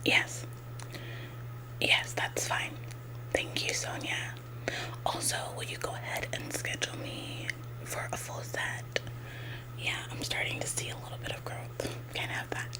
Yes. Yes, that's fine. Thank you, Sonia. Also, will you go ahead and schedule me for a full set? Yeah, I'm starting to see a little bit of growth. Can't have that.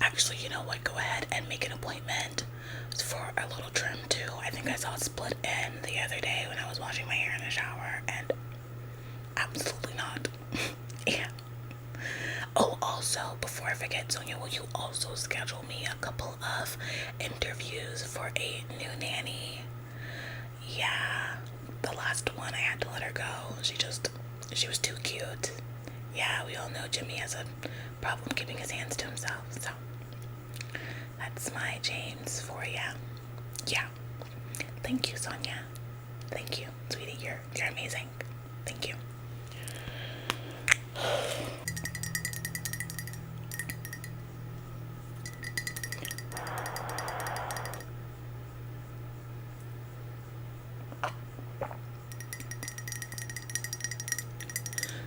Actually, you know what? Go ahead and make an appointment for a little trim too. I think I saw a split end the other day when I was washing my hair in the shower, and absolutely not. Yeah. Oh, also, before I forget, Sonia, will you also schedule me a couple of interviews for a new nanny? Yeah, the last one I had to let her go. She was too cute. Yeah, we all know Jimmy has a problem keeping his hands to himself, so that's my James for ya. Yeah. Thank you, Sonia. Thank you, sweetie. You're amazing. Thank you.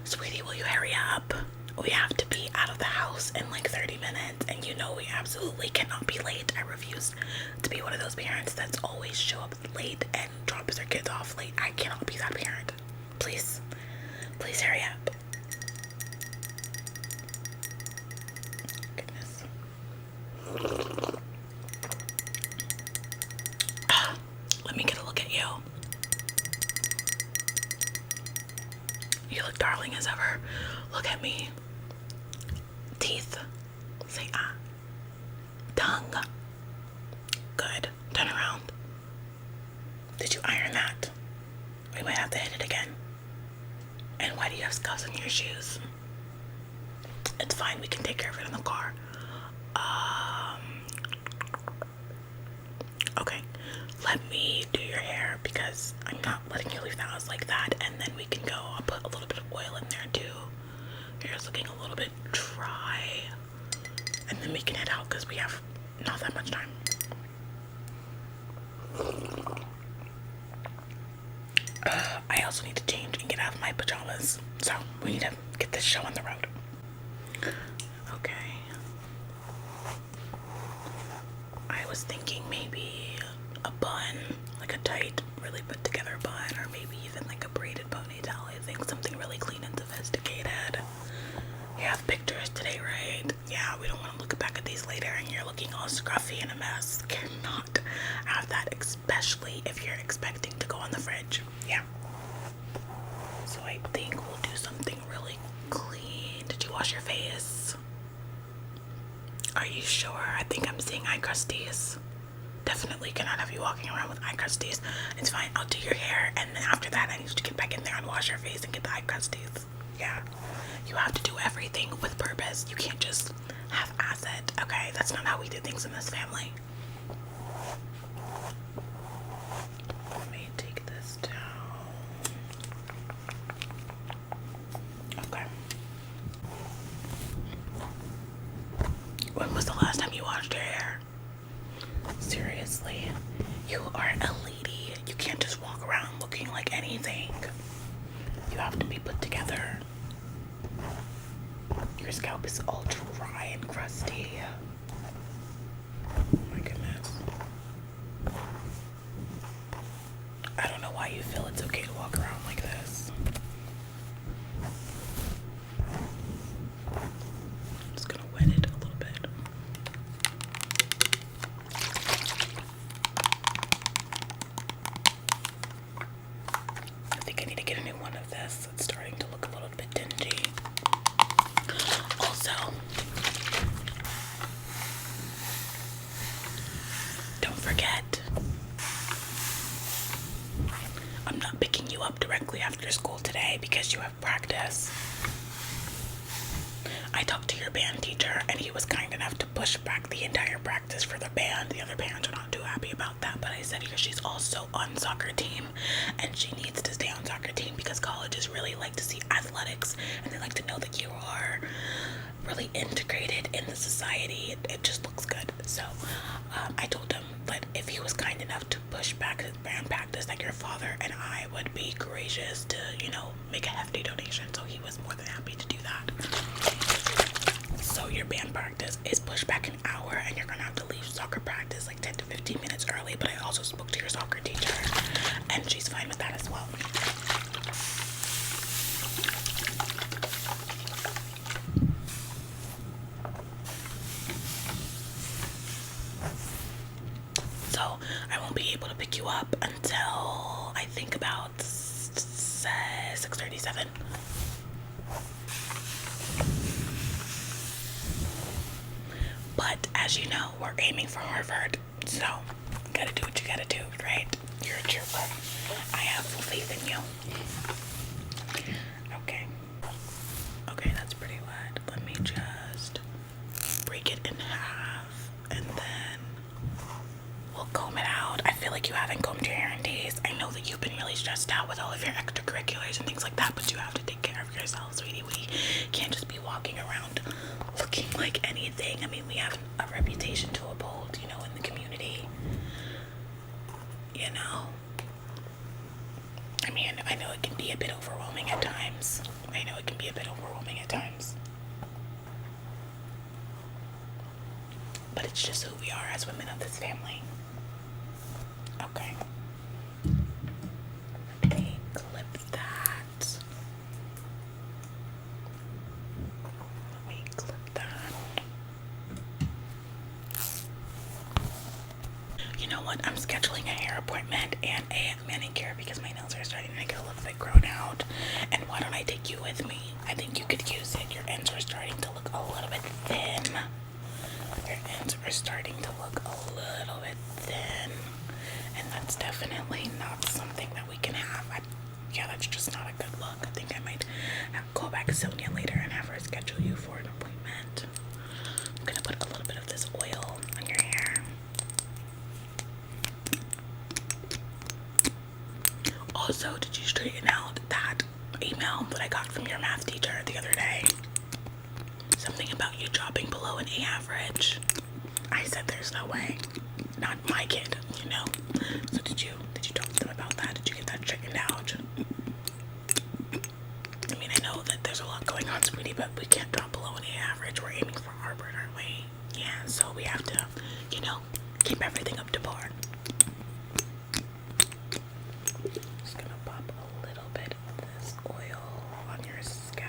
Sweetie, will you hurry up? We have to be out of the house in like 30 minutes, and you know we absolutely cannot be late. I refuse to be one of those parents that's always show up late and drops their kids off late. I cannot be that parent. Please, please hurry up. Goodness. Let me get a look at you. You look darling as ever. Look at me. Teeth. Say ah. Tongue. Good. Turn around. Did you iron that? We might have to hit it again. And why do you have scuffs on your shoes? It's fine. We can take care of it in the car. Okay. Let me do your hair because I'm not letting you leave the house like that, and then we can go. I'll put a little bit of oil in there too. Your hair's looking a little bit dry, and then we can head out because we have not that much time. I also need to change and get out of my pajamas, so we need to get this show on the road. Okay. I was thinking maybe a bun, like a tight, really put together bun, or maybe even like a braided ponytail. I think something really clean and sophisticated. You have pictures today, right? Yeah, we don't want to look back at these later and you're looking all scruffy and a mess. Cannot have that, especially if you're expecting to go on the fridge. Yeah. So I think we'll do something really clean. Did you wash your face? Are you sure? I think I'm seeing eye crusties. Definitely cannot have you walking around with eye crusties. It's fine. I'll do your hair, and then after that I need you to get back in there and wash your face and get the eye crusties. Yeah. You have to do everything with purpose. You can't just half-ass it, okay? That's not how we do things in this family. Let me take this down. Okay. When was the last time you washed your hair? Seriously, you are a lady. You can't just walk around looking like anything. You have to be put together. Your scalp is all dry and crusty. Oh my goodness. I don't know why you feel it's okay to walk around like this. I'm just gonna wet it a little bit. I think I need to get a new one of this. It's starting to look a little bit dingy. Also, don't forget, I'm not picking you up directly after school today because you have practice. I talked to your band teacher and he was kind enough to push back the entire practice for the band. The other parents are not too happy about that, but I said here she's also on soccer team and she needs to stay on soccer team because colleges really like to see athletics and they like to know that you are really integrated in the society. It just looks good. So I told him that if he was kind enough to push back his band practice, that your father and I would be gracious to, make a hefty donation. So he was more than happy to do that. So your band practice is pushed back an hour and you're gonna have to leave soccer practice like 10 to 15 minutes early, but I also spoke to your soccer teacher and she's fine with that as well. So I won't be able to pick you up until I think about 6:37. But as you know, we're aiming for Harvard, so you gotta do what you gotta do, right? You're a trooper. I have full faith in you. Okay, that's pretty wet. Let me just break it in half and then we'll comb it out. I feel like you haven't combed your hair in days. I know that you've been really stressed out with all of your extracurriculars and things like that, but you have to take care of yourself, sweetie. We can't just be walking around looking like anything. I mean, we have a reputation to uphold, you know, in the community. You know? I mean, I know it can be a bit overwhelming at times. But it's just who we are as women of this family. Okay. Let me clip that. You know what? I'm scheduling a hair appointment and a manicure because my nails are starting to get a little bit grown out. And why don't I take you with me? I think you could use it. Your ends are starting to look a little bit thin. And that's definitely not something that we can have. Yeah, that's just not a good look. I think I might call back Sonia later and have her schedule you for an appointment. I'm gonna put a little bit of this oil on your hair. Also, did you straighten out that email that I got from your math teacher the other day? Something about you dropping below an A average. I said there's no way. Not my kid, you know. So did you talk to them about that? Did you get that straightened out? I mean, I know that there's a lot going on, sweetie, but we can't drop below an A average. We're aiming for Harvard, aren't we? Yeah, so we have to, you know, keep everything up to par. Just gonna pop a little bit of this oil on your scalp.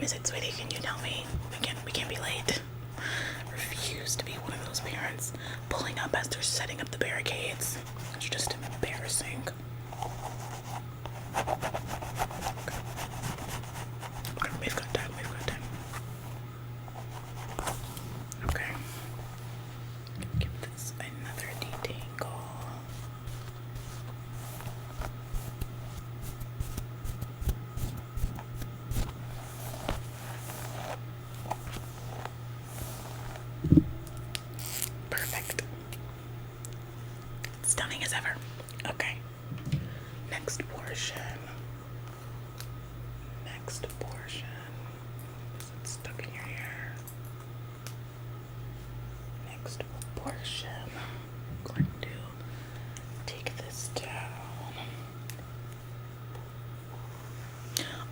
Is it, sweetie? Can you tell me? We can't be late. Refuse to be one of those parents pulling up as they're setting up the barricades. It's just embarrassing. Okay, we've got time. Okay. Give this another detangle. Perfect. Stunning as ever. Okay. Next portion. Is it stuck in your hair? Next portion. I'm going to take this down.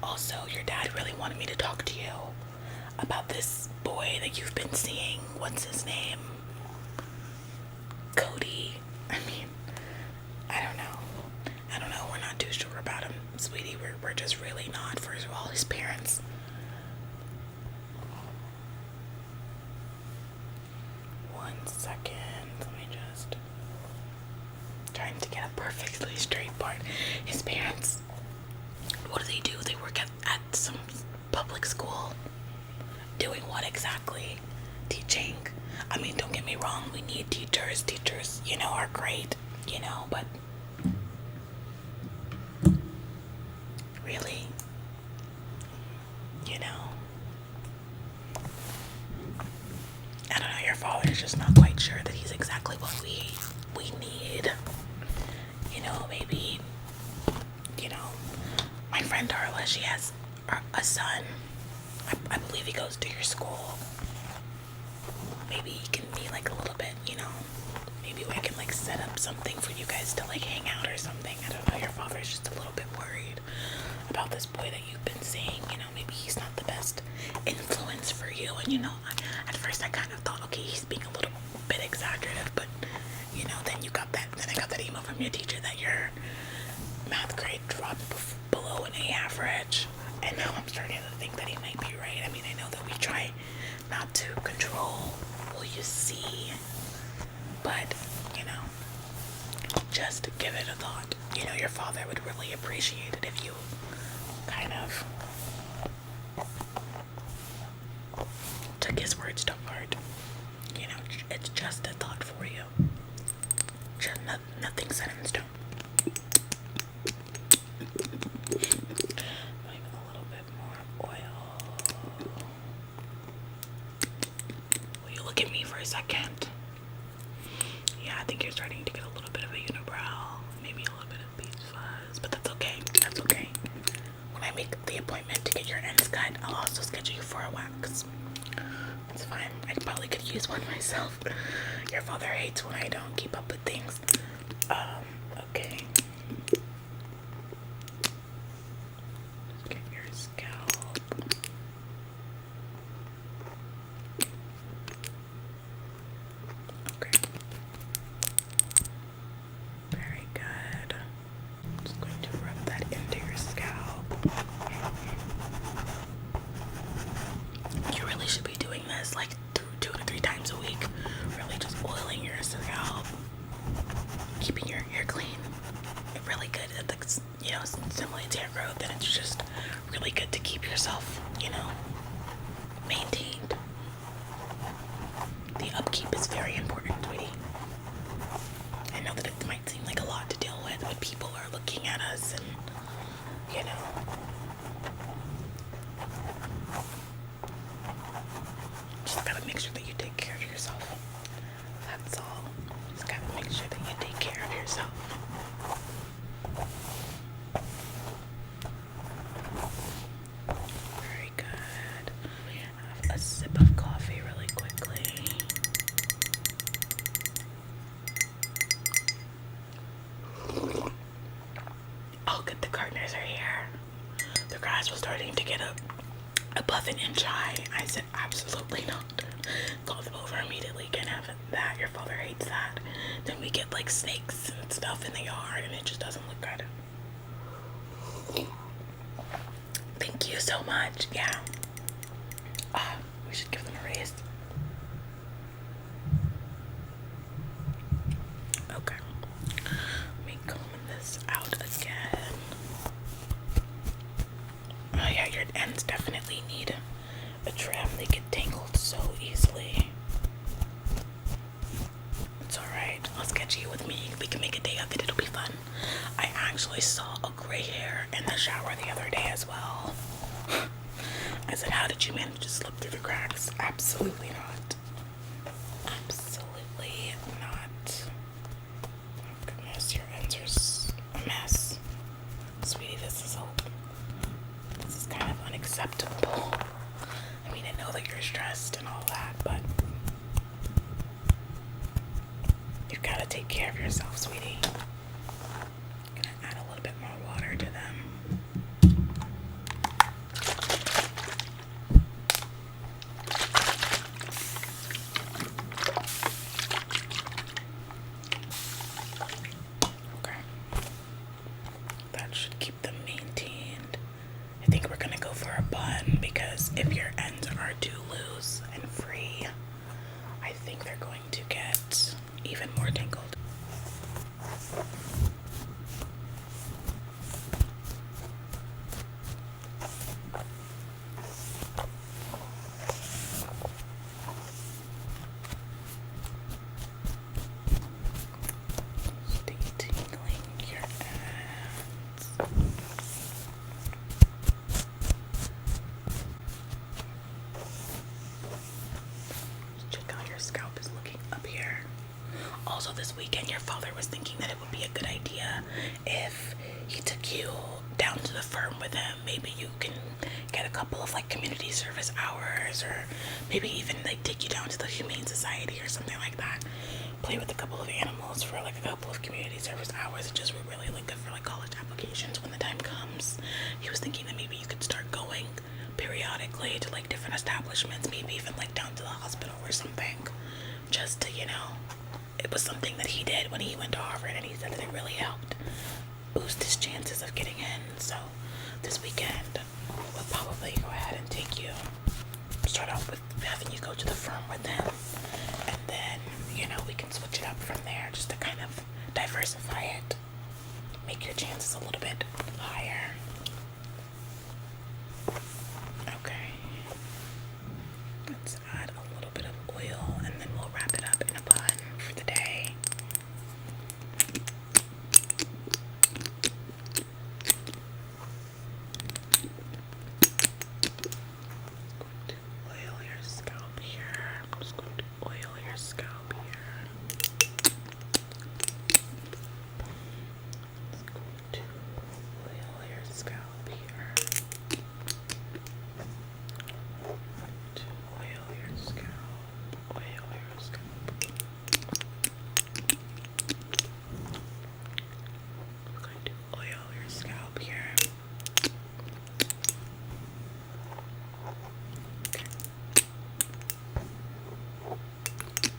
Also, your dad really wanted me to talk to you about this boy that you've been seeing. What's his name? Cody. I mean, I don't know. We're not too sure about him, sweetie. We're just really not. First of all, his parents. One second. Let me just trying to get a perfectly straight part. His parents. What do? They work at some public school. Doing what exactly? Teaching. I mean, don't get me wrong, we need teachers. Teachers, you know, are great, you know, but really, you know, I don't know, your father's just not quite sure that he's exactly what we need. You know, maybe, you know, my friend Darla, she has a son. I believe he goes to your school. Maybe he can be like a little bit, you know, maybe we can like set up something for you guys to like hang out or something. I don't know, your father's just a little bit worried about this boy that you've been seeing. You know, maybe he's not the best influence for you. And you know, at first I kind of thought, okay, he's being a little bit exaggerative, but you know, then I got that email from your teacher that your math grade dropped below an A average, and now I'm starting to think that he might be right. I mean, I know that we try not to control who you see, but you know, just give it a thought. You know, your father would really appreciate it if you kind of took his words to heart. You know, it's just a thought for you. Just nothing set in stone. Putting a little bit more oil. Will you look at me for a second? Yeah, I think you're starting to get a little bit of a unibrow, maybe a little bit of beach fuzz, but that's okay. That's okay. When I make the appointment to get your ends cut, I'll also schedule you for a wax. It's fine. I probably could use one myself. Your father hates when I don't keep up with things. Okay. Just get your scalp. Okay. Very good. I'm just going to rub that into your scalp. You really should be doing this like 2 to 3 times a week. Really just oiling your scalp, keeping your hair clean. It's really good. It's, you know, stimulates hair growth, and it's just really good to keep yourself, you know, maintained. The upkeep is very important, sweetie. I know that it might seem like a lot to deal with when people are looking at us and, you know, just gotta make sure that you take care of yourself. That's all. Just gotta make sure that you take care of yourself. Very good. Have a sip of coffee really quickly. Oh, good, the gardeners are here. The grass was starting to get above an inch high. I said, absolutely not. Call them over immediately. Can't have that. Your father hates that. Then we get like snakes and stuff in the yard, and it just doesn't look good. Thank you so much. Yeah. We should give them a raise. Okay. Let me comb this out again. Oh yeah, your ends definitely need a trim. They get tangled so easily. It's alright. I'll sketch you with me. We can make a day of it. It'll be fun. I actually saw a gray hair in the shower the other day as well. I said, how did you manage to slip through the cracks? Absolutely not. Absolutely not. Oh goodness, your ends are a mess. Sweetie, this is kind of unacceptable. I mean, I know that you're stressed and all that, but you've got to take care of yourself, sweetie. I'm gonna add a little bit more water to them. idea if he took you down to the firm with him. Maybe you can get a couple of like community service hours, or maybe even like take you down to the Humane Society or something like that. Play with a couple of animals for like a couple of community service hours. It just would really like good for like college applications when the time comes. He was thinking that maybe you could start going periodically to like different establishments, maybe even like down to the hospital or something, just to, you know, it was something that he did when he went to Harvard, and he said that it really helped boost his chances of getting in. So this weekend we'll probably go ahead and take you, start off with having you go to the firm with him, and then, you know, we can switch it up from there just to kind of diversify it, make your chances a little bit higher. Okay, let's add a little bit of oil and then we'll wrap it up in a bun for the day. Oil your scalp here. I'm just going to oil your scalp here. Just going to oil your scalp here. To oil your scalp. Oil your scalp. I'm going to oil your scalp here.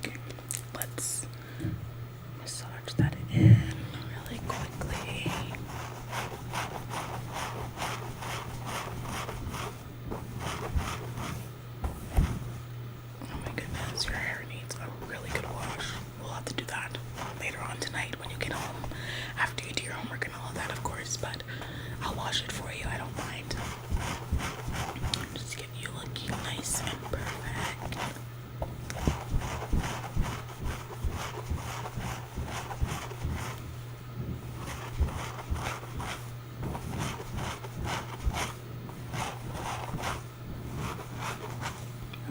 Okay, let's massage that in really quickly. Oh my goodness, your hair needs a really good wash. We'll have to do that later on tonight when you get home, after you do your homework and all of that, of course, but I'll wash it for you, I don't mind. Just get you looking nice and perfect.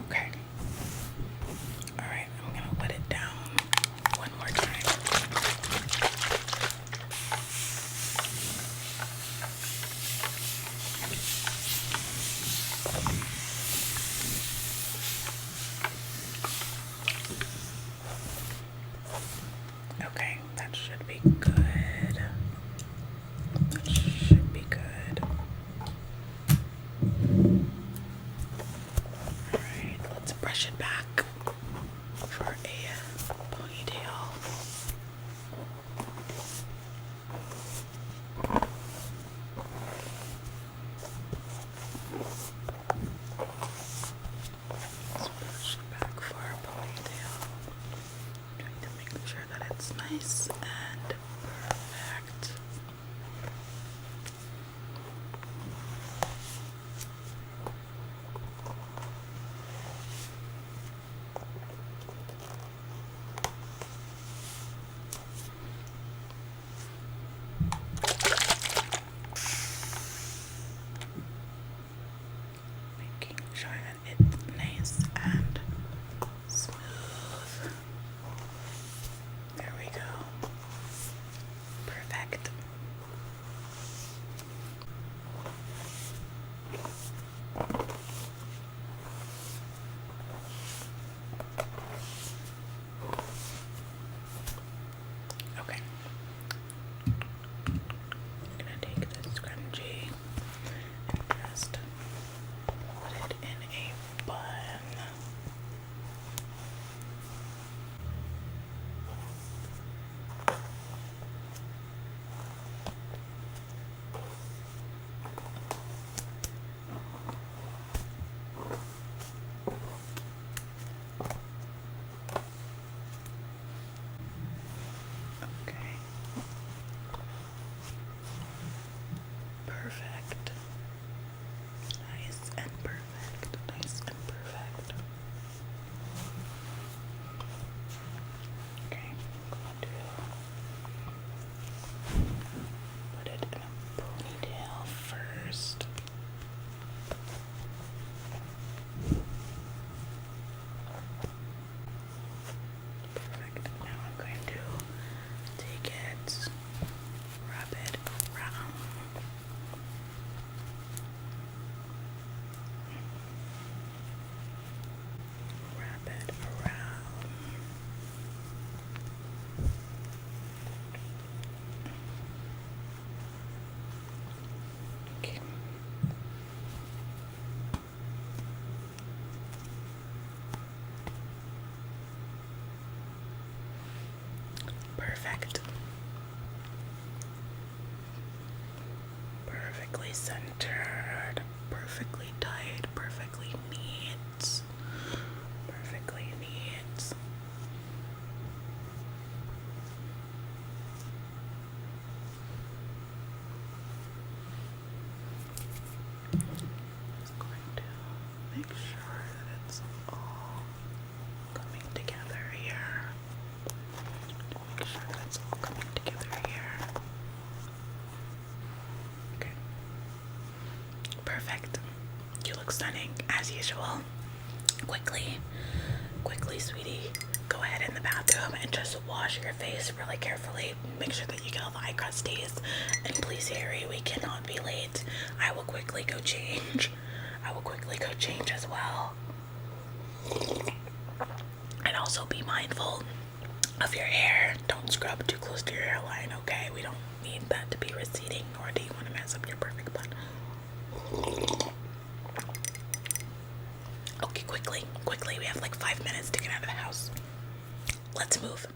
Okay. Alright, I'm gonna wet it down one more time. Okay, that should be good. That should be good. Alright, let's brush it back for a ponytail. Let's brush it back for a ponytail. Trying to make sure that it's nice and perfect. Making sure that it's nice and smooth. There we go. Perfect. Okay. I'm gonna take this scrunchie and just put it in a bun. Okay. Perfect. Nice and perfect. Nice and perfect. Okay, I'm going to put it in a ponytail first. Perfect. Now I'm going to take it, perfectly centered, perfectly tight, perfectly neat. Perfectly neat. Just going to make sure that it's all coming together here. Make sure that it's all coming together here. Okay. Perfect. You look stunning as usual. Quickly, sweetie, go ahead in the bathroom and just wash your face really carefully. Make sure that you get all the eye crusties. And please hurry, we cannot be late. I will quickly go change. As well. And also be mindful of your hair. Don't scrub too close to your hairline, okay? We don't need that to be receding, nor do you want to mess up your perfect bun. Okay, quickly, we have like 5 minutes to get out of the house. Let's move.